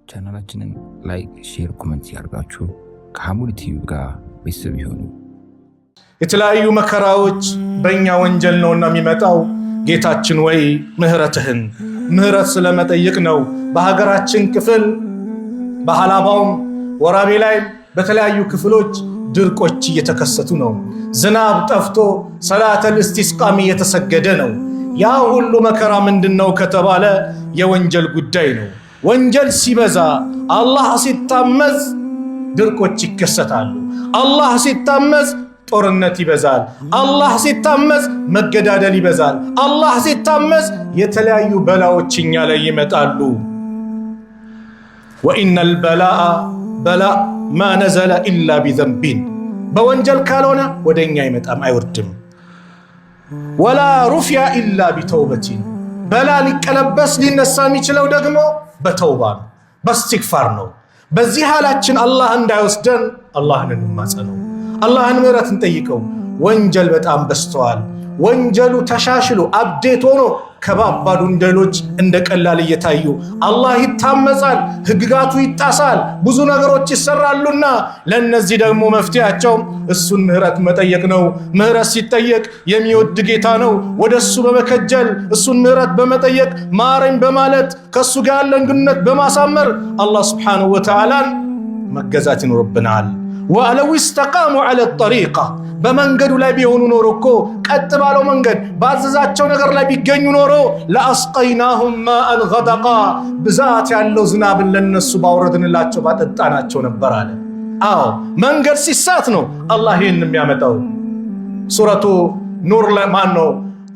ቻናላችንን ላይክ፣ ሼር፣ ኮሜንት ያርጋችሁ ከሐሙድ ቲቪ ጋር ቤተሰብ ይሁኑ። የተለያዩ መከራዎች በእኛ ወንጀል ነውና የሚመጣው። ጌታችን ወይ ምህረት ስለመጠየቅ ነው። በሀገራችን ክፍል በሐላባውም ወራቤ ላይ በተለያዩ ክፍሎች ድርቆች እየተከሰቱ ነው። ዝናብ ጠፍቶ ሰላተል ኢስቲስቃም እየተሰገደ ነው። ያ ሁሉ መከራ ምንድነው ከተባለ የወንጀል ጉዳይ ነው። ወንጀል ሲበዛ አላህ ሲታመዝ ድርቆች ይከሰታሉ። አላህ ሲታመዝ ጦርነት ይበዛል። አላህ ሲታመዝ መገዳደል ይበዛል። አላህ ሲታመዝ የተለያዩ በላዎች እኛ ላይ ይመጣሉ። ወኢነል በላእ ማ ነዘለ ኢላ ቢዘንቢን፣ በወንጀል ካልሆነ ወደኛ አይመጣም አይወርድም። ወላ ሩፊያ ኢላ ቢተውበቲን፣ በላ ሊቀለበስ ሊነሳ የሚችለው ደግሞ በተውባ ነው፣ በእስትግፋር ነው። በዚህ ሐላችን አላህ እንዳይወስደን አላህን እንማጸነው፣ አላህን ምህረት እንጠይቀው። ወንጀል በጣም በዝተዋል። ወንጀሉ ተሻሽሎ አፕዴት ሆኖ ከባባዱ ወንጀሎች እንደ ቀላል እየታዩ አላህ ይታመጻል፣ ህግጋቱ ይጣሳል፣ ብዙ ነገሮች ይሰራሉና ለነዚህ ደግሞ መፍትያቸው እሱን ምህረት መጠየቅ ነው። ምህረት ሲጠየቅ የሚወድ ጌታ ነው። ወደሱ በመከጀል እሱን ምህረት በመጠየቅ ማረኝ በማለት ከሱ ጋር ያለን ግንኙነት በማሳመር አላህ Subhanahu Wa Ta'ala መገዛት ይኖርብናል። ወለው استقاموا على الطريقة፣ በመንገዱ ላይ ቢሆኑ ኖሮ እኮ ቀጥ ባለው መንገድ ባዘዛቸው ነገር ላይ ቢገኙ ኖሮ ለአስቀይናሁም ማአን ገደቃ፣ ብዛት ያለው ዝናብን ለነሱ ባወረድንላቸው ባጠጣናቸው ነበር አለ። አዎ መንገድ ሲሳት ነው አላህ ይህን የሚያመጣው። ሱረቱ ኑር ላይ ማነው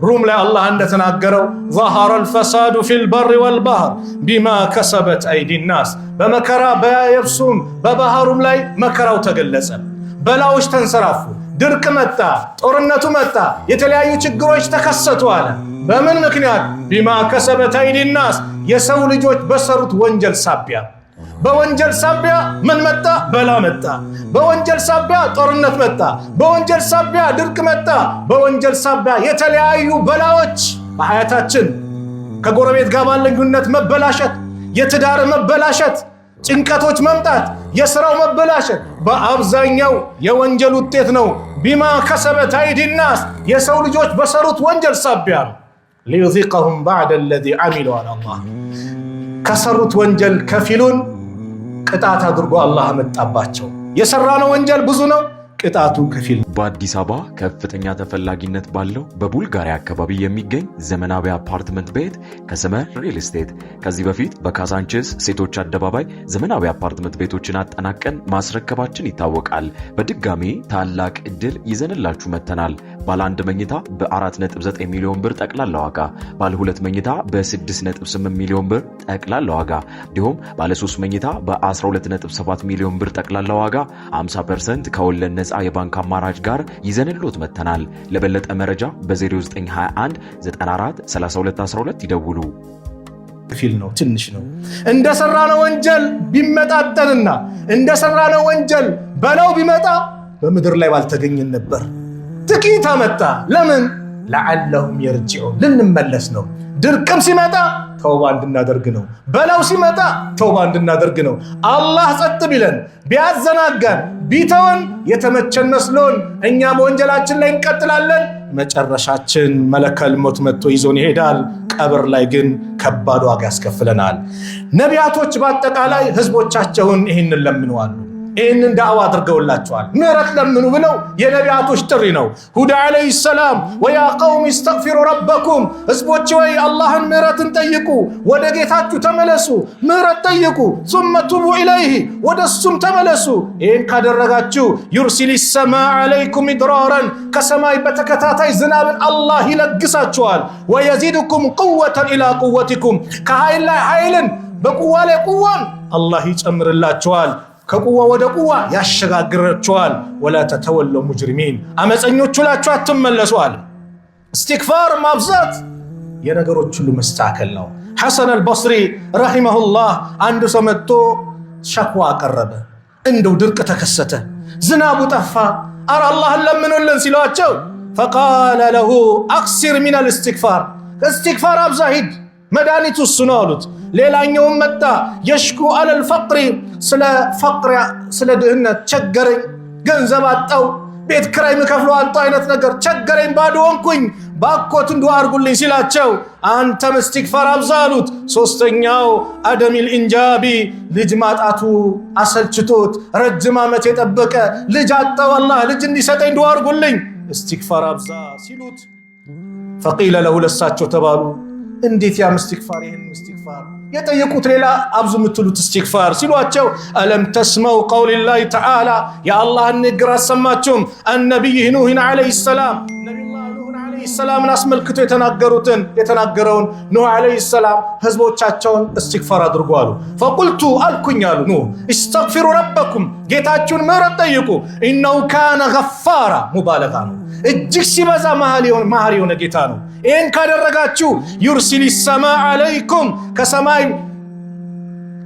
ሩም ላይ አላህ እንደተናገረው ظهر الفساد في البر والبحر بما كسبت أيدي الناس፣ በመከራ በየብሱም በባህሩም ላይ መከራው ተገለጸ። በላዎች ተንሰራፉ፣ ድርቅ መጣ፣ ጦርነቱ መጣ፣ የተለያዩ ችግሮች ተከሰቱ አለ። በምን ምክንያት? ቢማ ከሰበት አይዲ ናስ፣ የሰው ልጆች በሰሩት ወንጀል ሳቢያ። በወንጀል ሳቢያ ምን መጣ? በላ መጣ። በወንጀል ሳቢያ ጦርነት መጣ። በወንጀል ሳቢያ ድርቅ መጣ። በወንጀል ሳቢያ የተለያዩ በላዎች በሐያታችን ከጎረቤት ጋር ባለን ግንኙነት መበላሸት፣ የትዳር መበላሸት፣ ጭንቀቶች መምጣት፣ የሥራው መበላሸት በአብዛኛው የወንጀል ውጤት ነው። ቢማ ከሰበት አይዲ ናስ፣ የሰው ልጆች በሰሩት ወንጀል ሳቢያ ሊዩዚቀሁም ባዕደ አለዚ ዐሚሉ አለ አላህ። ከሰሩት ወንጀል ከፊሉን ቅጣት አድርጎ አላህ መጣባቸው። የሰራነው ወንጀል ብዙ ነው፣ ቅጣቱ ከፊል። በአዲስ አበባ ከፍተኛ ተፈላጊነት ባለው በቡልጋሪያ አካባቢ የሚገኝ ዘመናዊ አፓርትመንት ቤት ከሰመር ሪል ስቴት ከዚህ በፊት በካዛንቺስ ሴቶች አደባባይ ዘመናዊ አፓርትመንት ቤቶችን አጠናቀን ማስረከባችን ይታወቃል። በድጋሚ ታላቅ እድል ይዘንላችሁ መተናል። ባለ 1 መኝታ በ4.9 ሚሊዮን ብር ጠቅላላ ዋጋ፣ ባለ 2 መኝታ በ6.8 ሚሊዮን ብር ጠቅላላ ዋጋ እንዲሁም ባለ 3 መኝታ በ12.7 ሚሊዮን ብር ጠቅላላ ዋጋ 50% ከወለድ ነፃ የባንክ አማራጭ ጋር ይዘንሎት መተናል። ለበለጠ መረጃ በ0921 94 32 12 ይደውሉ። ከፊል ነው፣ ትንሽ ነው። እንደሰራነው ወንጀል ቢመጣጠንና እንደሰራነው ወንጀል በላው ቢመጣ በምድር ላይ ባልተገኘን ነበር። ጥቂት አመጣ። ለምን? ለዓለሁም የርጂዑን፣ ልንመለስ ነው። ድርቅም ሲመጣ ተውባ እንድናደርግ ነው። በላው ሲመጣ ተውባ እንድናደርግ ነው። አላህ ጸጥ ቢለን ቢያዘናጋን ቢተወን የተመቸን መስሎን እኛም ወንጀላችን ላይ እንቀጥላለን። መጨረሻችን መለከል ሞት መጥቶ ይዞን ይሄዳል። ቀብር ላይ ግን ከባድ ዋጋ ያስከፍለናል። ነቢያቶች በአጠቃላይ ህዝቦቻቸውን ይህንን ለምነዋል። ይህንን ዳዕዋ አድርገውላቸዋል። ምህረት ለምኑ ብለው የነቢያቶች ጥሪ ነው። ሁድ ዓለይሂ ሰላም ወያ ቀውም ይስተግፊሩ ረበኩም፣ ህዝቦች ወይ አላህን ምህረትን ጠይቁ፣ ወደ ጌታችሁ ተመለሱ፣ ምህረት ጠይቁ። ثم توبوا ኢለይሂ፣ ወደሱም ተመለሱ። ይህን ካደረጋችሁ ዩርሲሊ ሰማዕ ዓለይኩም ኢድራራን፣ ከሰማይ በተከታታይ ዝናብን አላህ ይለግሳችኋል። ወየዚድኩም ቁወተን ኢላ ቁወቲኩም፣ ከኃይል ላይ ኃይልን በቁዋ ላይ ቁዋን አላህ ይጨምርላችኋል። ከቁዋ ወደ ቁዋ ያሸጋግራችኋል። ወላ ተተወለው ሙጅሪሚን፣ አመፀኞች ሁላችሁ አትመለሱአል። እስትግፋር ማብዛት የነገሮች ሁሉ መስተካከል ነው። ሐሰን አልበስሪ ረሂመሁላህ አንድ ሰው መጥቶ ሸክዋ አቀረበ። እንደው ድርቅ ተከሰተ፣ ዝናቡ ጠፋ፣ አረ አላህን ለምኑልን ሲሏቸው ፈቃለ ለሁ አክሲር ሚነል እስትግፋር፣ እስትግፋር አብዛ፣ ሂድ መድኃኒቱ እሱ ነው አሉት። ሌላኛውም መጣ የሽኩ አለል ፈቅሪ ስለ ድህነት ቸገረኝ፣ ገንዘብ አጣው፣ ቤት ክራይ ምከፍለው አጣው አይነት ነገር ቸገረኝ፣ ባዶ ሆንኩኝ፣ ባኮት እንዱ አርጉልኝ ሲላቸው አንተም እስትግፋር አብዛ አሉት። ሶስተኛው አደሚል ኢንጃቢ ልጅ ማጣቱ አሰልችቶት ረጅም ዓመት የጠበቀ ልጅ አጣው፣ አላህ ልጅ እንዲሰጠኝ እንዱ አርጉልኝ፣ እስትግፋር አብዛ ሲሉት ፈቂለ ለሁ ለሳቸው ተባሉ እንዴት ያም እስትግፋር ይሄን እስትግፋር የጠየቁት ሌላ አብዙ ምትሉት እስትግፋር ሲሏቸው አለም ተስመው ቀውሊላሂ ተዓላ የአላህን ንግግር አሰማችሁም አነቢይ ኑህ ዐለይሂ ሰላም ነቢዩላህ ኑህ ዐለይሂ ሰላምን አስመልክቶ የተናገረውን ኑህ ዐለይሂ ሰላም ህዝቦቻቸውን እስትግፋር አድርጉ አሉ። ፈቁልቱ አልኩኝ አሉ ኑህ እስተግፊሩ ረበኩም ጌታችሁን ምህረት ጠይቁ ኢነሁ ካነ ገፋራ ሙባለጋ ነው እጅግ ሲበዛ መሐሪ የሆነ ጌታ ነው። ይህን ካደረጋችሁ ዩርሲሊ ሰማ አለይኩም ከሰማይ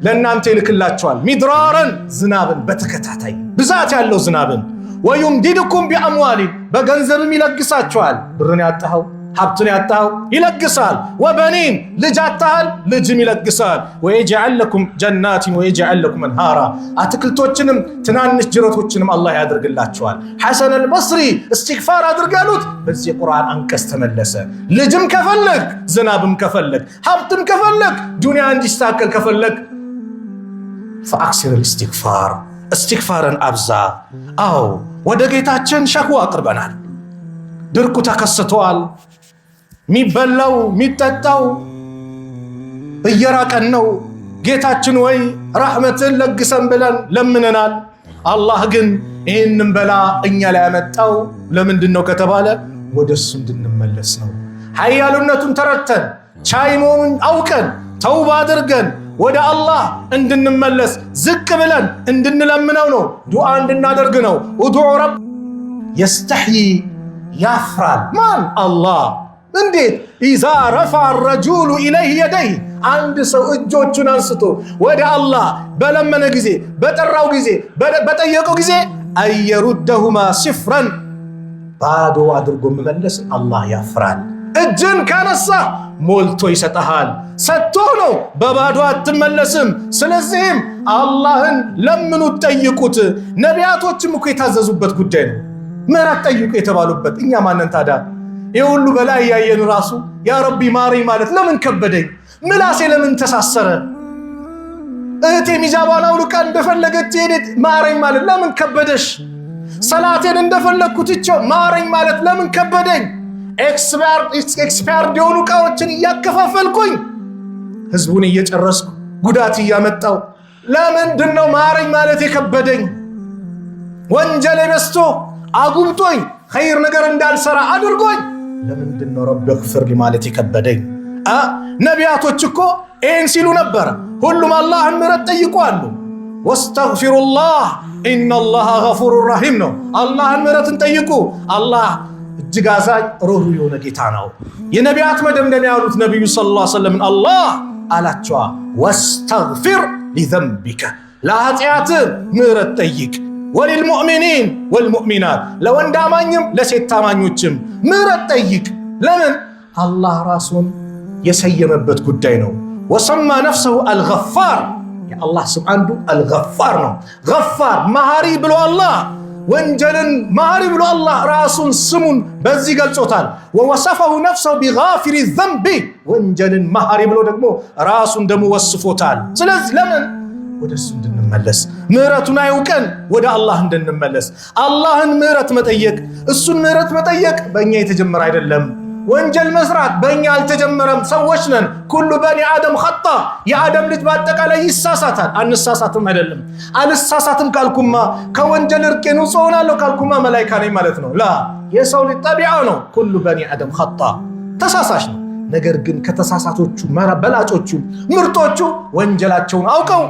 ለእናንተ ይልክላችኋል ሚድራረን ዝናብን በተከታታይ ብዛት ያለው ዝናብን ወዩምዲድኩም ቢአምዋሊን በገንዘብም ይለግሳችኋል። ብርን ያጣኸው ሀብትን ያጣኸው ይለግሳል። ወበኒን ልጅ አጣሃል ልጅም ይለግሳል። ወየጅዐል ለኩም ጀናቲን ወየጅዐል ለኩም አንሃራ አትክልቶችንም ትናንሽ ጅረቶችንም አላህ ያደርግላችኋል። ሐሰን አልበስሪ እስትግፋር አድርጋሉት በዚህ ቁርአን አንቀጽ ተመለሰ። ልጅም ከፈለግ ዝናብም ከፈለግ ሀብትም ከፈለግ ዱንያ እንዲስተካከል ከፈለግ ፈአክሲር እስትግፋር እስትግፋርን አብዛ። አዎ ወደ ጌታችን ሸክዋ አቅርበናል። ድርቁ ተከስቷል። ሚበላው ሚጠጣው እየራቀን ነው። ጌታችን ወይ ረሕመትን ለግሰን ብለን ለምነናል። አላህ ግን ይህንን በላ እኛ ላይ ያመጣው ለምንድን ነው ከተባለ ወደሱ እንድንመለስ ነው። ኃያልነቱን ተረድተን ቻይኖን አውቀን ተውባ አድርገን ወደ አላህ እንድንመለስ ዝቅ ብለን እንድንለምነው ነው። ዱዓ እንድናደርግ ነው። ኡድዑ ረብ የስተሕይ ያፍራል ማን አላህ እንዴት ኢዛ ረፈዐ ረጁሉ ኢለይሂ የደይህ አንድ ሰው እጆቹን አንስቶ ወደ አላህ በለመነ ጊዜ በጠራው ጊዜ በጠየቀው ጊዜ አየሩደሁማ ሲፍረን ባዶ አድርጎ መመለስ አላህ ያፍራል። እጅን ካነሳ ሞልቶ ይሰጠሃል። ሰጥቶ ነው በባዶ አትመለስም። ስለዚህም አላህን ለምኑት ጠይቁት። ነቢያቶችም እኮ የታዘዙበት ጉዳይ ነው ምህረት ጠይቁ የተባሉበት። እኛ ማንን ታዲያ የሁሉ በላይ ያየን ራሱ ያ ረቢ ማረኝ ማለት ለምን ከበደኝ? ምላሴ ለምን ተሳሰረ? እህቴ ሚዛባን አውልቃ እንደፈለገች ሄደት ማረኝ ማለት ለምን ከበደሽ? ሰላቴን እንደፈለግኩት እቸው ማረኝ ማለት ለምን ከበደኝ? ኤክስፓየርድ የሆኑ ዕቃዎችን እያከፋፈልኩኝ ህዝቡን እየጨረስኩ ጉዳት እያመጣው ለምንድን ነው ማረኝ ማለት የከበደኝ? ወንጀል በዝቶ አጉብጦኝ ኸይር ነገር እንዳልሰራ አድርጎኝ ለምንድን ነው ረቢ እግፍር ማለት የከበደኝ? ነቢያቶች እኮ ይህን ሲሉ ነበር። ሁሉም አላህን ምህረት ጠይቋሉ። ወስተግፊሩላህ ኢነላህ ገፉር ረሂም ነው። አላህን ምህረትን ጠይቁ። አላህ እጅግ አዛኝ ሩህሩህ የሆነ ጌታ ነው። የነቢያት መደምደሚያ ያሉት ነቢዩ ሰለላሁ ዐለይሂ ወሰለም አላህ አላቸዋ ወስተግፊር ሊዘንቢከ ለኃጢአት ምህረት ጠይቅ ወሊልሙእሚኒን ወልሙእሚናት ለወንድ አማኝም ለሴት ታማኞችም ምህረት ጠይቅ። ለምን? አላህ ራሱን የሰየመበት ጉዳይ ነው። ወሰማ ነፍሰሁ አልገፋር የአላህ ስም አንዱ አልገፋር ነው። ገፋር መሐሪ ብሎ አላህ ወንጀልን መሐሪ ብሎ አላህ ራሱን ስሙን በዚህ ገልጾታል። ወወሰፈሁ ነፍሰሁ ቢጋፊሪ ዘንቢ ወንጀልን መሐሪ ብሎ ደግሞ ራሱን ደግሞ ወስፎታል። ስለዚህ ለምን ወደሱ እንድንመለስ ምህረቱን አይውቀን ወደ አላህ እንድንመለስ አላህን ምህረት መጠየቅ እሱን ምህረት መጠየቅ በእኛ የተጀመረ አይደለም። ወንጀል መስራት በእኛ አልተጀመረም። ሰዎች ነን። ኩሉ በኒ አደም ኸጣ የአደም ልጅ በአጠቃላይ ይሳሳታል። አንሳሳትም አይደለም። አልሳሳትም ካልኩማ ከወንጀል እርቄ ንጹህ ሆናለሁ ካልኩማ መላኢካ ነኝ ማለት ነው። ላ የሰው ልጅ ጠቢዓ ነው። ኩሉ በኒ አደም ኸጣ ተሳሳሽ ነው። ነገር ግን ከተሳሳቶቹ በላጮቹ ምርጦቹ ወንጀላቸውን አውቀው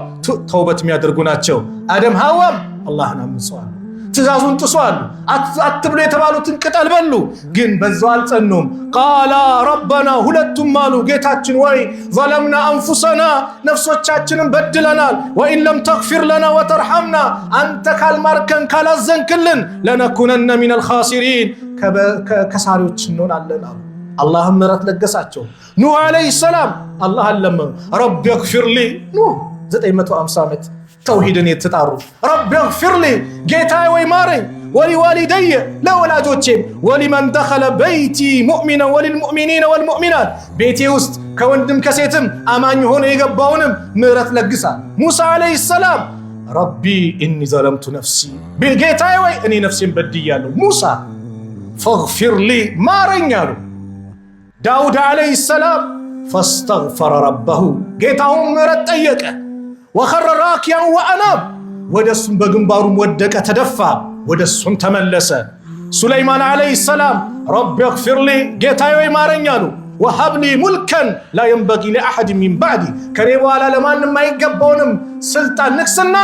ተውበት የሚያደርጉ ናቸው። አደም ሐዋም አላህን አምፀዋል፣ ትእዛዙን ጥሷል። አትብሉ የተባሉትን ቅጠል በሉ፣ ግን በዛው አልጸኑም። ቃላ ረበና ሁለቱም አሉ ጌታችን ወይ ዘለምና አንፉሰና ነፍሶቻችንን በድለናል፣ ወኢን ለም ተግፊር ለና ወተርሐምና አንተ ካልማርከን ካላዘንክልን ለነኩነነ ሚነል ኻሲሪን ከሳሪዎች እንሆናለን አሉ። አላህም ምሕረት ለገሳቸው። ኑህ አለይሂ ሰላም አላህን ለመኑ። ረቢ እግፊር ሊ ኑህ 950 ዓመት ተውሂድን የተጣሩ ረቢ እግፊር ሊ ጌታዬ ወይ ማረኝ፣ ወሊዋሊደየ ለወላጆቼም፣ ወሊመን ደኸለ በይቲ ሙእሚናን ወሊልሙእሚኒነ ወልሙእሚናት ቤቴ ውስጥ ከወንድም ከሴትም አማኝ ሆኖ የገባውንም ምሕረት ለግሳል። ሙሳ አለይሂ ሰላም ረቢ ኢኒ ዘለምቱ ነፍሲ ጌታዬ ወይ እኔ ነፍሴን በድያለሁ፣ ሙሳ ፈግፊር ሊ ማረኝ አሉ። ዳውድ አለይሂ ሰላም ፈስተግፈረ ረበሁ ጌታውን ምሕረት ጠየቀ። ወኸረ ራኪያን ወአናብ ወደሱም በግንባሩም ወደቀ ተደፋ፣ ወደሱም ተመለሰ። ሱለይማን አለይሂ ሰላም ረቢ እግፊር ሊ ጌታዬ ወይ ማረኝ አሉ። ወሀብሊ ሙልከን ላ የንበጊ ሊአሐድ ሚን ባዕዲ ከኔ በኋላ ለማንም አይገባውንም ስልጣን ንግስና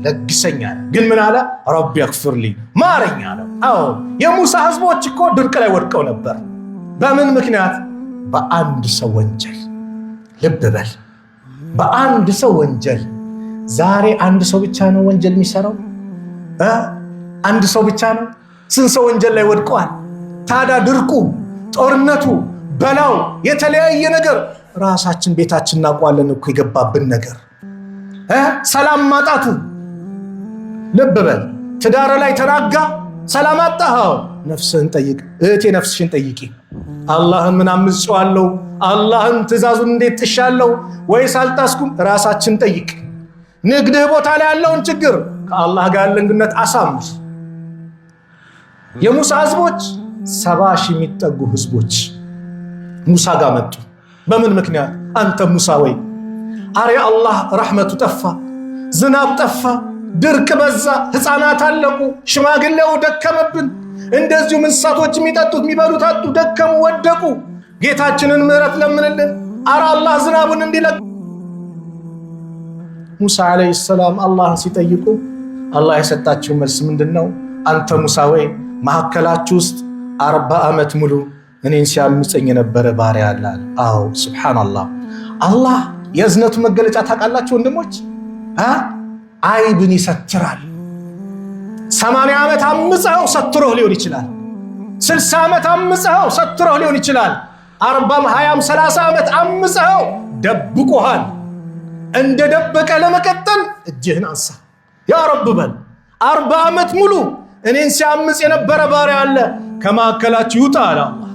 ለግሰኝ አለ። ግን ምን አለ? ረቢ እግፊር ሊ ማረኝ አለ። አዎ የሙሳ ህዝቦች እኮ ድርቅ ላይ ወድቀው ነበር። በምን ምክንያት? በአንድ ሰው ወንጀል። ልብ በል፣ በአንድ ሰው ወንጀል። ዛሬ አንድ ሰው ብቻ ነው ወንጀል የሚሰራው? አንድ ሰው ብቻ ነው? ስንት ሰው ወንጀል ላይ ወድቀዋል? ታዲያ ድርቁ፣ ጦርነቱ፣ በላው፣ የተለያየ ነገር ራሳችን ቤታችን እናውቀዋለን እኮ የገባብን ነገር። ሰላም ማጣቱ፣ ልብ በል፣ ትዳር ላይ ተናጋ፣ ሰላም አጣኸው፣ ነፍስህን ጠይቅ እህቴ፣ ነፍስሽን ጠይቂ። አላህን ምን አምጽዋለሁ? አላህን ትእዛዙን እንዴት ጥሻለሁ ወይስ አልጣስኩም? ራሳችን ጠይቅ። ንግድህ ቦታ ላይ ያለውን ችግር ከአላህ ጋር ያለን ግንኙነት አሳምር። የሙሳ ህዝቦች 70 ሺህ የሚጠጉ ህዝቦች ሙሳ ጋር መጡ። በምን ምክንያት? አንተ ሙሳ ወይ አሬ አላህ ረሕመቱ ጠፋ፣ ዝናብ ጠፋ፣ ድርቅ በዛ፣ ህፃናት አለቁ፣ ሽማግሌው ደከመብን፣ እንደዚሁም እንስሳቶች የሚጠጡት የሚበሉት አጡ፣ ደከሙ፣ ወደቁ። ጌታችንን ምሕረት ለምንልን፣ አረ አላህ ዝናቡን እንዲለቅ። ሙሳ አለይሂ ሰላም አላህን ሲጠይቁ አላህ የሰጣቸው መልስ ምንድነው? አንተ ሙሳ ወይ መሐከላችሁ ውስጥ 40 ዓመት ሙሉ እኔን ሲያምፀኝ የነበረ ባሪያ አለ። አዎ ሱብሃንአላህ። አላህ የእዝነቱ መገለጫ ታውቃላችሁ ወንድሞች? አይብን ይሰትራል። 80 ዓመት አምፀኸው ሰትሮህ ሊሆን ይችላል። 60 ዓመት አምፀኸው ሰትሮህ ሊሆን ይችላል። 40፣ 20፣ 30 ዓመት አምፀኸው ደብቆሃል። እንደ ደበቀ ለመቀጠል እጅህን አንሳ፣ ያ ረብ በል። 40 ዓመት ሙሉ እኔን ሲያምፅ የነበረ ባሪያ አለ፣ ከማዕከላችሁ ይውጣ አለ አላህ።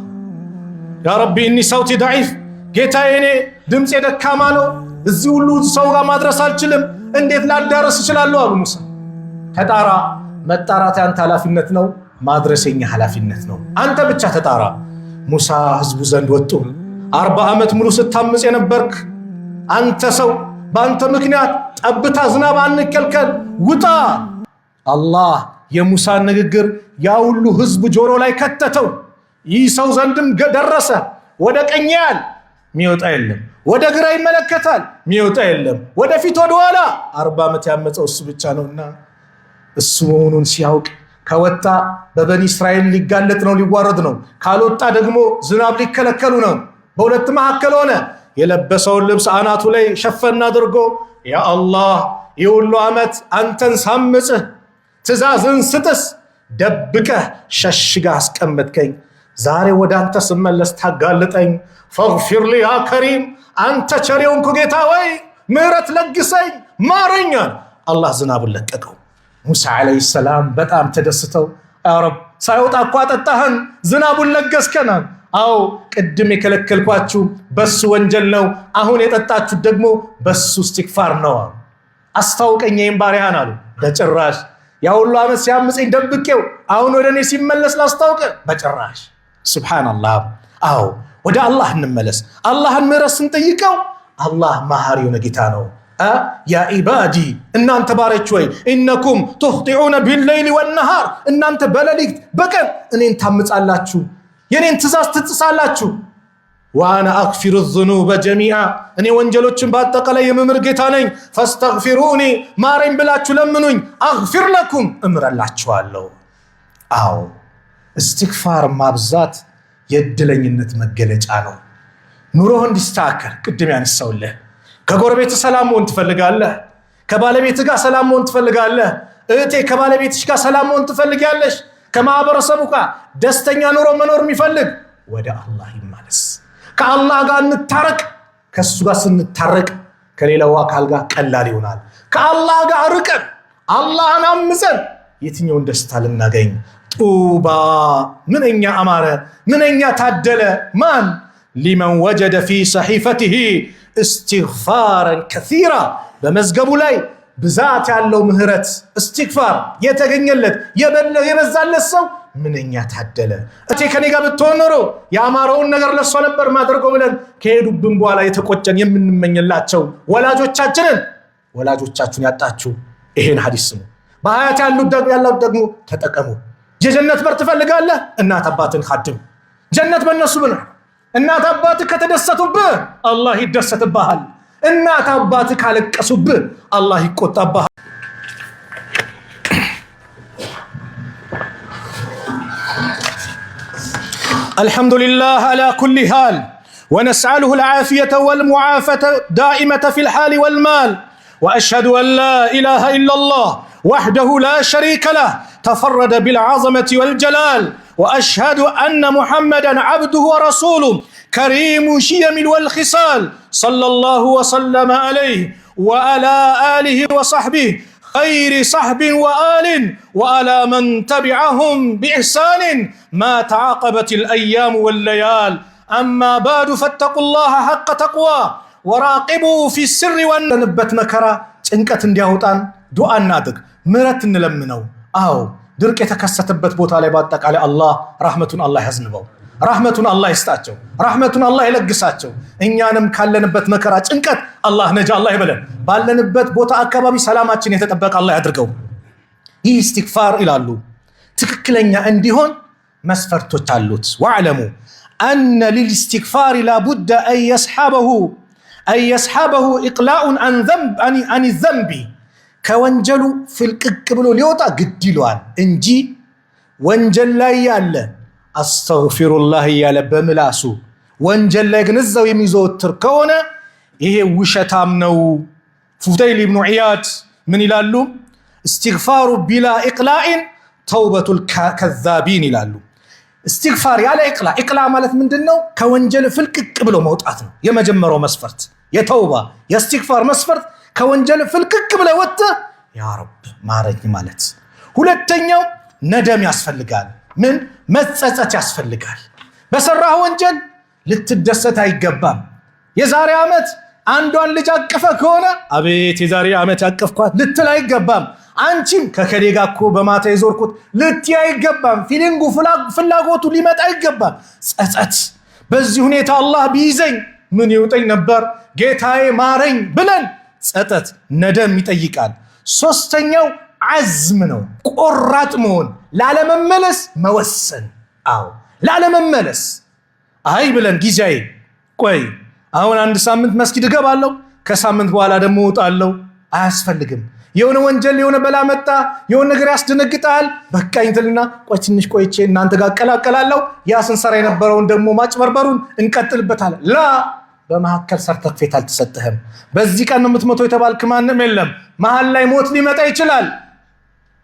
ያ ረቢ እኒ ሰውቲ ደዒፍ፣ ጌታዬ እኔ ድምፄ ደካማ ነው፣ እዚህ ሁሉ ሰው ጋር ማድረስ አልችልም፣ እንዴት ላዳረስ እችላለሁ አሉ ሙሳ። ተጣራ። መጣራት ያንተ ኃላፊነት ነው፣ ማድረስ የኛ ኃላፊነት ነው። አንተ ብቻ ተጣራ። ሙሳ ህዝቡ ዘንድ ወጡ። 40 ዓመት ሙሉ ስታምፅ የነበርክ አንተ ሰው፣ በአንተ ምክንያት ጠብታ ዝናብ አንከልከል፣ ውጣ። አላህ የሙሳን ንግግር ያ ሁሉ ህዝብ ጆሮ ላይ ከተተው። ይህ ሰው ዘንድም ደረሰ። ወደ ቀኝ ያል ሚወጣ የለም፣ ወደ ግራ ይመለከታል፣ ሚወጣ የለም፣ ወደፊት ወደ ኋላ። 40 ዓመት ያመፀው እሱ ብቻ ነውና እሱ መሆኑን ሲያውቅ ከወጣ በበኒ እስራኤል ሊጋለጥ ነው፣ ሊዋረድ ነው። ካልወጣ ደግሞ ዝናብ ሊከለከሉ ነው። በሁለት መካከል ሆነ። የለበሰውን ልብስ አናቱ ላይ ሸፈን አድርጎ ያ አላህ የሁሉ ዓመት አንተን ሳምጽህ ትእዛዝን ስጥስ ደብቀህ ሸሽገህ አስቀመጥከኝ። ዛሬ ወደ አንተ ስመለስ ታጋልጠኝ። ፈግፊር ሊ ያ ከሪም፣ አንተ ቸሬውን ጌታ ወይ ምሕረት ለግሰኝ፣ ማረኛል። አላህ ዝናቡን ለቀቀው። ሙሳ ዓለይሂ ሰላም በጣም ተደስተው ያ ረብ ሳይወጣ እኮ አጠጣህን፣ ዝናቡን ለገስከናል። አዎ ቅድም የከለከልኳችሁ በሱ ወንጀል ነው፣ አሁን የጠጣችሁት ደግሞ በሱ እስትግፋር ነው። አስታውቀኝ ይህን ባሪያህን አሉ። በጭራሽ ያ ሁሉ ዓመት ሲያምፀኝ ደብቄው አሁን ወደ እኔ ሲመለስ ላስታውቅ? በጭራሽ። ሱብሃንአላህ። አዎ ወደ አላህ እንመለስ። አላህን ምሕረት ስንጠይቀው አላህ መሐሪ የሆነ ጌታ ነው። ያ ኢባዲ እናንተ ባሮች ወይ ኢነኩም ትኽጢዑነ ቢለይሊ ወነሃር፣ እናንተ በሌሊት በቀን እኔን ታምጻላችሁ፣ የኔን ትእዛዝ ትጥሳላችሁ። ዋና አግፊሩ ዙኑበ ጀሚዓ፣ እኔ ወንጀሎችን በአጠቃላይ የምምር ጌታ ነኝ። ፈስተግፊሩኒ፣ ማረኝ ብላችሁ ለምኑኝ፣ አግፊር ለኩም፣ እምረላችኋለሁ። አዎ እስትግፋር ማብዛት የእድለኝነት መገለጫ ነው። ኑሮህ እንዲስተካከል ቅድም ያነሳውልህ። ከጎረቤት ሰላም መሆን ትፈልጋለህ? ከባለቤት ጋር ሰላም መሆን ትፈልጋለህ? እህቴ ከባለቤትሽ ጋር ሰላም መሆን ትፈልጊያለሽ? ከማህበረሰቡ ጋር ደስተኛ ኑሮ መኖር የሚፈልግ ወደ አላህ ይመለስ። ከአላህ ጋር እንታረቅ። ከሱ ጋር ስንታረቅ ከሌላው አካል ጋር ቀላል ይሆናል። ከአላህ ጋር ርቀን አላህን አምፀን የትኛውን ደስታ ልናገኝ? ጡባ ምንኛ አማረ ምንኛ ታደለ ማን ሊመን ወጀደ ፊ ሰሒፈቲሂ እስትግፋረን ከሲራ በመዝገቡ ላይ ብዛት ያለው ምህረት እስትግፋር የተገኘለት የበዛለት ሰው ምንኛ ታደለ። እቴ ከኔ ጋር ብትሆን ኖሮ ያማረውን ነገር ለሷ ነበር ማድረገው ብለን ከሄዱብን በኋላ የተቆጨን የምንመኝላቸው ወላጆቻችሁን ያጣችሁ ይሄን ሐዲስ ስሙ። በሐያት ያሉት ደግሞ ተጠቀሙ። የጀነት በር ትፈልጋለህ? እናት አባትን ኻድም። ጀነት በእነሱ ብለ እናት አባት ከተደሰቱብህ አላህ ይደሰትብሃል። እናት አባት ካለቀሱብህ አላህ ይቆጣብሃል። الحمد لله على كل حال ونسأله العافية والمعافاة دائمة في الحال والمال وأشهد أن لا إله إلا الله وحده لا شريك له تفرد بالعظمة والجلال وأشهد أن محمدا عبده ورسوله كريم الشيم والخصال صلى الله وسلم عليه وعلى آله وصحبه خير صحب وآل وعلى من تبعهم بإحسان ما تعاقبت الأيام والليال أما بعد فاتقوا الله حق تقوى وراقبوا في السر والنبت مكرا ጭንቀት እንዲያወጣን ዱዓ እናድርግ፣ ምህረት እንለምነው። አዎ ድርቅ የተከሰተበት ቦታ ላይ በአጠቃላይ አላህ ረህመቱን አላህ ያዝንበው፣ ረህመቱን አላህ ይስጣቸው፣ ረህመቱን አላህ ይለግሳቸው። እኛንም ካለንበት መከራ ጭንቀት አላህ ነጃ አላህ ይበለን። ባለንበት ቦታ አካባቢ ሰላማችን የተጠበቀ አላህ ያድርገው። ይህ ኢስቲግፋር ይላሉ ትክክለኛ እንዲሆን መስፈርቶች አሉት። ወዕለሙ አነ ሊልኢስቲግፋር ላቡደ አን የስሐበሁ ኢቅላኡን አን ዘንቢ ከወንጀሉ ፍልቅቅ ብሎ ሊወጣ ግድ ይለዋል እንጂ ወንጀል ላይ ያለ አስተግፊሩላህ እያለ በምላሱ ወንጀል ላይ ግን እዛው የሚዘወትር ከሆነ ይሄ ውሸታም ነው። ፉደይል ኢብኑ ዒያድ ምን ይላሉ? እስትግፋሩ ቢላ ኢቅላኢን ተውበቱል ከዛቢን ይላሉ። እስትግፋር ያለ ኢቅላ ማለት ምንድነው? ከወንጀል ፍልቅቅ ብሎ መውጣት ነው። የመጀመሪያው መስፈርት የተውባ የእስትግፋር መስፈርት ከወንጀል ፍልቅቅ ብለ ወጥተ ያ ረብ ማረኝ ማለት። ሁለተኛው ነደም ያስፈልጋል። ምን መጸጸት ያስፈልጋል። በሰራህ ወንጀል ልትደሰት አይገባም። የዛሬ ዓመት አንዷን ልጅ አቅፈ ከሆነ አቤት የዛሬ ዓመት ያቀፍኳት ልትል አይገባም። አንቺም ከከሌ ጋር እኮ በማታ የዞርኩት ልትይ አይገባም። ፊሊንጉ ፍላጎቱ ሊመጣ አይገባም። ጸጸት በዚህ ሁኔታ አላህ ቢይዘኝ ምን ይውጠኝ ነበር ጌታዬ ማረኝ ብለን ጸጸት ነደም ይጠይቃል። ሶስተኛው ዓዝም ነው፣ ቆራጥ መሆን፣ ላለመመለስ መወሰን። አዎ ላለመመለስ አይ ብለን ጊዜያዊ ቆይ አሁን አንድ ሳምንት መስጊድ እገባለሁ ከሳምንት በኋላ ደግሞ እወጣለሁ አያስፈልግም። የሆነ ወንጀል የሆነ በላ መጣ የሆነ ነገር ያስደነግጣል። በቃኝ ትልና ቆይ ትንሽ ቆይቼ እናንተ ጋር ቀላቀላለሁ ያ ስንሰራ የነበረውን ደግሞ ማጭበርበሩን እንቀጥልበታለን። ላ በመሐከል ሰርተፊኬት አልተሰጠህም። በዚህ ቀን ነው የምትሞተው የተባልክ ማንም የለም። መሃል ላይ ሞት ሊመጣ ይችላል።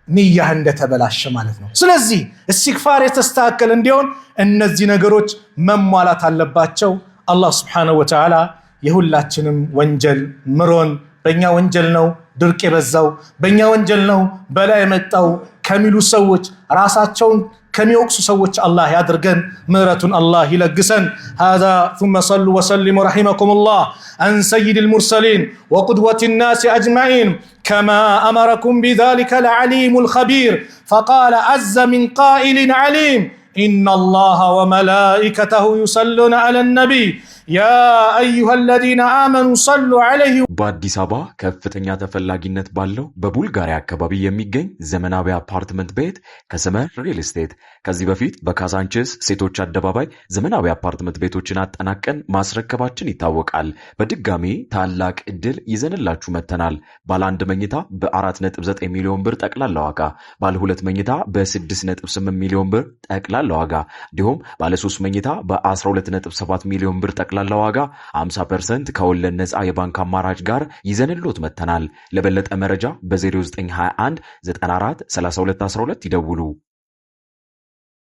ንያህ እንደተበላሸ ማለት ነው። ስለዚህ እስትግፋር የተስተካከለ እንዲሆን እነዚህ ነገሮች መሟላት አለባቸው። አላህ Subhanahu Wa Ta'ala የሁላችንም ወንጀል ምሮን። በእኛ ወንጀል ነው ድርቅ የበዛው፣ በእኛ ወንጀል ነው በላይ የመጣው ከሚሉ ሰዎች ራሳቸውን ከሚወቅሱ ሰዎች አላህ ያድርገን። ምህረቱን አላህ ይለግሰን። هذا ثم صلوا وسلموا رحمكم الله عن سيد المرسلين وقدوة الناس أجمعين كما أمركم بذلك العليم الخبير فقال عز من قائل عليم إن الله وملائكته يصلون على النبي يا أيها الذين آمنوا صلوا عليه. በአዲስ አበባ ከፍተኛ ተፈላጊነት ባለው በቡልጋሪያ አካባቢ የሚገኝ ዘመናዊ አፓርትመንት ቤት ከሰመር ሪል ስቴት ከዚህ በፊት በካዛንቺስ ሴቶች አደባባይ ዘመናዊ አፓርትመንት ቤቶችን አጠናቀን ማስረከባችን ይታወቃል። በድጋሚ ታላቅ እድል ይዘንላችሁ መተናል። ባለ 1 መኝታ በ4.9 ሚሊዮን ብር ጠቅላላ ዋጋ፣ ባለ 2 መኝታ በ6.8 ሚሊዮን ብር ጠቅላላ ዋጋ እንዲሁም ባለ 3 መኝታ በ12.7 ሚሊዮን ብር ጠቅላላ ዋጋ 50% ከወለድ ነፃ የባንክ አማራጭ ጋር ይዘንሎት መተናል። ለበለጠ መረጃ በ0921 94 32 12 ይደውሉ።